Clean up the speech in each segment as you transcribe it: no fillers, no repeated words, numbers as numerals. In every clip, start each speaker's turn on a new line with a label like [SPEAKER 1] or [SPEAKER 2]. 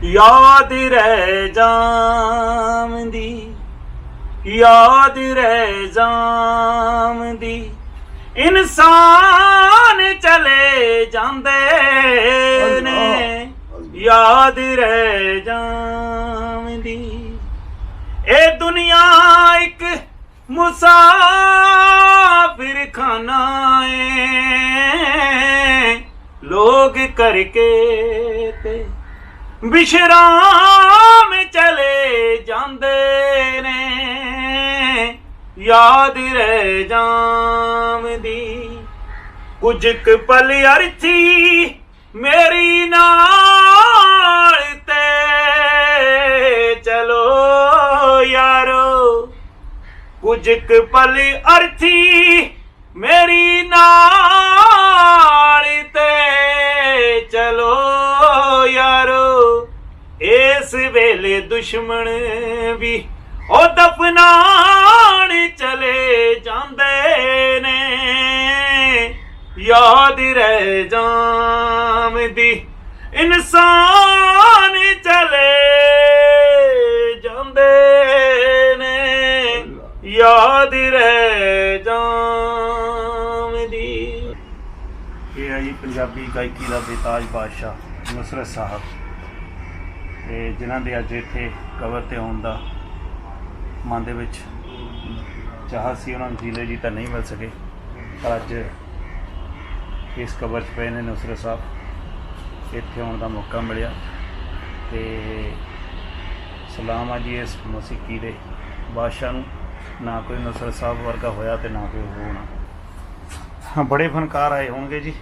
[SPEAKER 1] याद रह जामदी, याद रह जामदी। इंसान चले जांदे ने, याद रह जामदी। ए दुनिया एक मुसाफिर खाना है, लोग करके ते विश्राम चले जांदे ने, याद रह जामदी। कुछ क पल अरथी मेरी नाल ते चलो यारो, कुछ क पल अरथी मेरी नाल ते चलो यारो। इस वेले दुश्मन भी ओ दफनान चले जांदे ने, याद रह जामदी। इंसान चले जांदे ने, याद रह जामदी। ये है जी पंजाबी गायकी का बेताज बादशाह नुसरत साहब, ਤੇ ਜਿਨ੍ਹਾਂ ਦੇ ਅੱਜ ਇੱਥੇ ਕਵਰ 'ਤੇ ਆਉਣ ਦਾ ਮਨ ਦੇ ਵਿੱਚ ਚਾਹਤ ਸੀ। ਉਹਨਾਂ ਨੂੰ ਜੀਲੇ ਜੀ ਤਾਂ ਨਹੀਂ ਮਿਲ ਸਕੇ, ਪਰ ਅੱਜ ਇਸ ਕਵਰ 'ਚ ਪਏ ਨੇ ਨੁਸਰਤ ਸਾਹਿਬ, ਇੱਥੇ ਆਉਣ ਦਾ ਮੌਕਾ ਮਿਲਿਆ। ਅਤੇ ਸਲਾਮ ਆ ਜੀ ਇਸ ਮੌਸੀਕੀ ਦੇ ਬਾਦਸ਼ਾਹ ਨੂੰ। ਨਾ ਕੋਈ ਨੁਸਰਤ ਸਾਹਿਬ ਵਰਗਾ ਹੋਇਆ ਅਤੇ ਨਾ ਕੋਈ ਹੋਣਾ। ਹਾਂ, ਬੜੇ ਫਨਕਾਰ ਆਏ ਹੋਣਗੇ ਜੀ,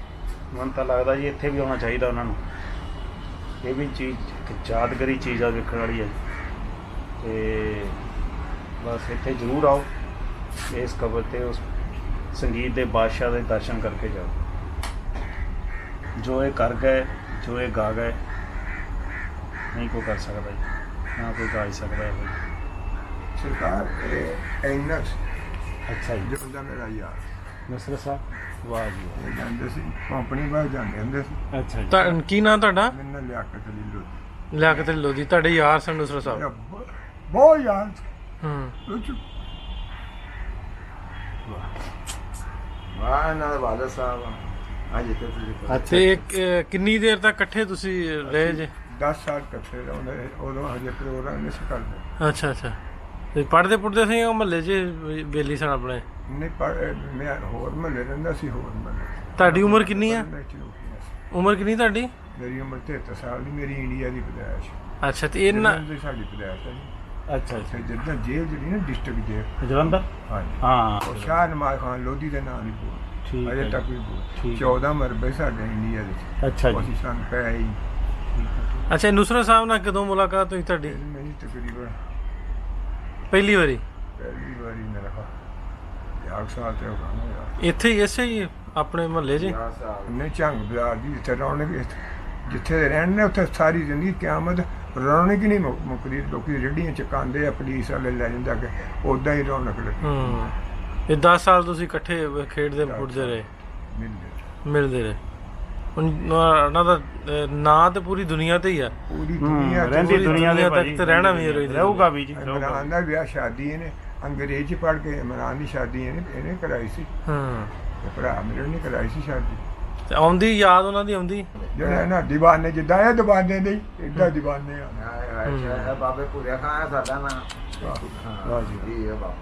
[SPEAKER 1] ਮੈਨੂੰ ਤਾਂ ਲੱਗਦਾ ਜੀ ਇੱਥੇ ਵੀ ਆਉਣਾ ਚਾਹੀਦਾ ਉਹਨਾਂ ਨੂੰ। ਇਹ ਵੀ ਚੀਜ਼ ਇੱਕ ਯਾਦਗਾਰੀ ਚੀਜ਼ ਆ, ਵੇਖਣ ਵਾਲੀ ਹੈ। ਅਤੇ ਬਸ ਇੱਥੇ ਜ਼ਰੂਰ ਆਓ, ਇਸ ਕਬਰ 'ਤੇ ਉਸ ਸੰਗੀਤ ਦੇ ਬਾਦਸ਼ਾਹ ਦੇ ਦਰਸ਼ਨ ਕਰਕੇ ਜਾਓ। ਜੋ ਇਹ ਕਰ ਗਏ, ਜੋ ਇਹ ਗਾ ਗਏ, ਨਹੀਂ ਕੋਈ ਕਰ ਸਕਦਾ ਜੀ, ਨਾ ਕੋਈ ਗਾ ਹੀ ਸਕਦਾ ਹੈ।
[SPEAKER 2] ਸਰਕਾਰ ਇੰਨਾ
[SPEAKER 1] ਅੱਛਾ ਜੀ,
[SPEAKER 2] ਜਿਹੜਾ ਮੇਰਾ ਯਾਰ
[SPEAKER 1] ਨੁਸਰਤ ਸਾਹਿਬ, ਵਾਹ ਜੀ
[SPEAKER 2] ਇਹ ਜਾਂਦੇ ਸੀ ਕੰਪਨੀ ਬਾਹਰ ਜਾਂਦੇ ਹੁੰਦੇ ਸੀ।
[SPEAKER 1] ਅੱਛਾ ਜੀ।
[SPEAKER 3] ਕੀ ਨਾਂ ਤੁਹਾਡਾ?
[SPEAKER 2] ਮੈਨੂੰ ਲਿਆਕਤ ਅਲੀ ਲੋਧੀ।
[SPEAKER 3] ਲਿਆਕਤ ਅਲੀ ਲੋਧੀ ਤੁਹਾਡੇ ਯਾਰ ਸਨ ਨੁਸਰਤ ਸਾਹਿਬ?
[SPEAKER 2] ਬਹੁਤ ਯਾਰ। ਵਾਹ ਨਾਲ ਵਾਲਾ ਸਾਹਿਬ ਅੱਜ ਤੇ
[SPEAKER 3] ਤੇ ਕਿੰਨੀ ਦੇਰ ਤੱਕ ਇਕੱਠੇ ਤੁਸੀਂ ਰਹੇ ਜੇ?
[SPEAKER 2] 10 ਸਾਲ ਇਕੱਠੇ ਰਹਿੰਦੇ, ਉਦੋਂ ਹਜੇ ਪ੍ਰੋਗਰਾਮ ਨਹੀਂ ਸੀ ਕਰਦੇ।
[SPEAKER 3] ਅੱਛਾ ਅੱਛਾ। ਤੇ ਪੜ੍ਹਦੇ ਪੁੜਦੇ ਸੀ ਉਹ ਮਹੱਲੇ 'ਚ ਬੇਲੀ ਸਨ ਆਪਣੇ?
[SPEAKER 2] ਨਹੀਂ ਮੈਂ ਹੋਰ ਮਹੱਲੇ ਰਹਿੰਦਾ ਸੀ, ਹੋਰ ਮਹੱਲੇ।
[SPEAKER 3] ਤੁਹਾਡੀ ਉਮਰ ਕਿੰਨੀ ਆ? ਉਮਰ ਕਿੰਨੀ ਤੁਹਾਡੀ?
[SPEAKER 2] ਮੇਰੀ ਉਮਰ 73 ਸਾਲ ਦੀ, ਮੇਰੀ ਇੰਡੀਆ ਦੀ ਪੈਦਾਇਸ਼।
[SPEAKER 3] ਅੱਛਾ। ਤੇ ਇਹਨਾਂ
[SPEAKER 2] ਸਾਡੀ ਪੈਦਾਇਸ਼ ਹੈ ਜੀ।
[SPEAKER 1] ਅੱਛਾ ਅੱਛਾ।
[SPEAKER 2] ਜਿੱਦਾਂ ਜੇਲ੍ਹ ਜਿਹੜੀ ਨਾ ਡਿਸਟ੍ਰਿਕਟ ਜੇਲ੍ਹ
[SPEAKER 1] ਜਲੰਧਰ।
[SPEAKER 2] ਹਾਂਜੀ
[SPEAKER 1] ਹਾਂ,
[SPEAKER 2] ਉਹ ਸ਼ਾਹ ਨਵਾਜ਼ ਖਾਨ ਲੋਧੀ ਦੇ ਨਾਂ ਦੀ ਬੋਲ
[SPEAKER 1] ਠੀਕ
[SPEAKER 2] ਅਜੇ
[SPEAKER 1] ਹੈ।
[SPEAKER 2] ਤੱਕ ਵੀ ਬੋਲ
[SPEAKER 1] ਠੀਕ।
[SPEAKER 2] 14 ਮਰਬੇ ਸਾਡੇ ਇੰਡੀਆ ਦੇ।
[SPEAKER 1] ਅੱਛਾ ਜੀ।
[SPEAKER 2] ਅਸੀਂ ਸਾਨੂੰ ਪੈ ਹੀ
[SPEAKER 3] ਅੱਛਾ, ਨੁਸਰਤ ਸਾਹਿਬ ਨਾਲ ਕਦੋਂ ਮੁਲਾਕਾਤ ਹੋਈ ਤੁਹਾਡੀ?
[SPEAKER 2] ਮੇਰੀ ਤਕਰੀਬਨ
[SPEAKER 3] ਪਹਿਲੀ ਵਾਰੀ?
[SPEAKER 2] ਪਹਿਲੀ ਵਾਰੀ ਮੇਰਾ 50 ਸਾਲ ਤੇ ਹੋ ਗਏ ਯਾਰ।
[SPEAKER 3] ਇੱਥੇ ਹੀ ਇਸੇ ਹੀ ਆਪਣੇ ਮਹੱਲੇ 'ਚ?
[SPEAKER 2] ਨਹੀਂ, ਝੰਗ ਬਾਜ਼ਾਰ ਦੀ ਜਿੱਥੇ ਰੌਣਕ, ਜਿੱਥੇ ਰਹਿਣ ਨੇ ਉੱਥੇ ਸਾਰੀ ਜ਼ਿੰਦਗੀ ਕਿਆਮਤ ਰੌਣਕ ਹੀ ਨਹੀਂ ਮੁੱਕਦੀ। ਲੋਕੀ ਰੇਹੜੀਆਂ ਚਕਾਉਂਦੇ ਆ, ਪੁਲਿਸ ਵਾਲੇ ਲੈ ਜਾਂਦੇ ਅੱਗੇ, ਉੱਦਾਂ ਹੀ ਰੌਣਕ ਲੱਗੀ।
[SPEAKER 3] ਇਹ 10 ਸਾਲ ਤੁਸੀਂ ਇਕੱਠੇ ਖੇਡਦੇ ਫੁੱਟਦੇ ਰਹੇ, ਮਿਲਦੇ ਰਹੇ। ਉਹਨਾਂ ਦਾ ਨਾਂ ਤੇ ਪੂਰੀ ਦੁਨੀਆ ਤੇ ਹੀ ਆ,
[SPEAKER 2] ਪੂਰੀ ਦੁਨੀਆ
[SPEAKER 1] ਰਹਿੰਦੀ ਦੁਨੀਆ ਦੇ
[SPEAKER 3] ਤੱਕ ਤੇ ਰਹਿਣਾ ਵੀ
[SPEAKER 1] ਰਹੂਗਾ ਵੀ ਜੀ।
[SPEAKER 2] ਇਮਰਾਨ ਦਾ ਵਿਆਹ ਸ਼ਾਦੀ ਇਹਨੇ ਅੰਗਰੇਜ਼ੀ ਪੜ੍ਹ ਕੇ, ਇਮਰਾਨ ਦੀ ਸ਼ਾਦੀ ਇਹਨੇ ਕਰਾਈ ਸੀ। ਭਰਾ ਮੇਰੇ ਨੇ ਕਰਾਈ ਸੀ ਸ਼ਾਦੀ।
[SPEAKER 3] ਤੇ ਆਉਂਦੀ ਯਾਦ ਉਹਨਾਂ ਦੀ ਆਉਂਦੀ?
[SPEAKER 2] ਜਿਹੜਾ ਨਾ ਦੀਵਾਨੇ, ਜਿੱਦਾਂ ਇਹ ਦੀਵਾਨੇ ਨਹੀਂ, ਏਦਾਂ ਦੀਵਾਨੇ ਆ।
[SPEAKER 4] ਬਾਬੇ ਪੂਰਿਆ ਖਾਂ ਸਾਡਾ ਨਾਂ।
[SPEAKER 2] ਵਾਹ ਜੀ।
[SPEAKER 4] ਜੀ ਹੈ ਬਾਬਾ।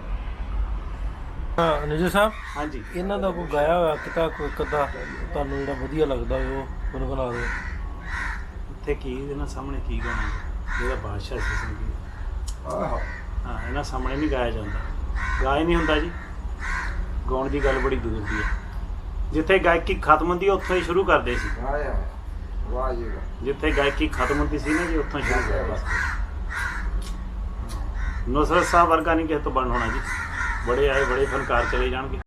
[SPEAKER 3] ਨਿਜਰ ਸਾਹਿਬ,
[SPEAKER 1] ਹਾਂਜੀ,
[SPEAKER 3] ਇਹਨਾਂ ਦਾ ਕੋਈ ਗਾਇਆ ਹੋਇਆ ਕਿਤਾ ਕੋਈ ਕਦਾ ਤੁਹਾਨੂੰ ਜਿਹੜਾ ਵਧੀਆ ਲੱਗਦਾ ਉਹ ਮੈਨੂੰ ਬਣਾ ਦਿਓ।
[SPEAKER 1] ਇੱਥੇ ਕੀ ਇਹਨਾਂ ਸਾਹਮਣੇ ਕੀ ਗਾਣਾ, ਜਿਹੜਾ ਬਾਦਸ਼ਾਹ ਸੀ ਸੰਗੀਤ।
[SPEAKER 2] ਆਹੋ,
[SPEAKER 1] ਹਾਂ, ਇਹਨਾਂ ਸਾਹਮਣੇ ਨਹੀਂ ਗਾਇਆ ਜਾਂਦਾ, ਗਾਇਆ ਨਹੀਂ ਹੁੰਦਾ ਜੀ। ਗਾਉਣ ਦੀ ਗੱਲ ਬੜੀ ਦੂਰ ਦੀ ਹੈ। ਜਿੱਥੇ ਗਾਇਕੀ ਖਤਮ ਹੁੰਦੀ ਉੱਥੋਂ ਹੀ ਸ਼ੁਰੂ ਕਰਦੇ ਸੀ।
[SPEAKER 4] ਵਾਹ ਜੀ ਵਾਹ।
[SPEAKER 1] ਜਿੱਥੇ ਗਾਇਕੀ ਖਤਮ ਹੁੰਦੀ ਸੀ ਨਾ ਜੀ, ਉੱਥੋਂ ਸ਼ੁਰੂ ਕਰਦੇ ਸੀ। ਨੁਸਰਤ ਸਾਹਿਬ ਵਰਗਾ ਨਹੀਂ ਕਿਸੇ ਤੋਂ ਬਣ ਹੋਣਾ ਜੀ। ਬੜੇ ਆਏ, ਬੜੇ ਫਨਕਾਰ ਚਲੇ ਜਾਣਗੇ।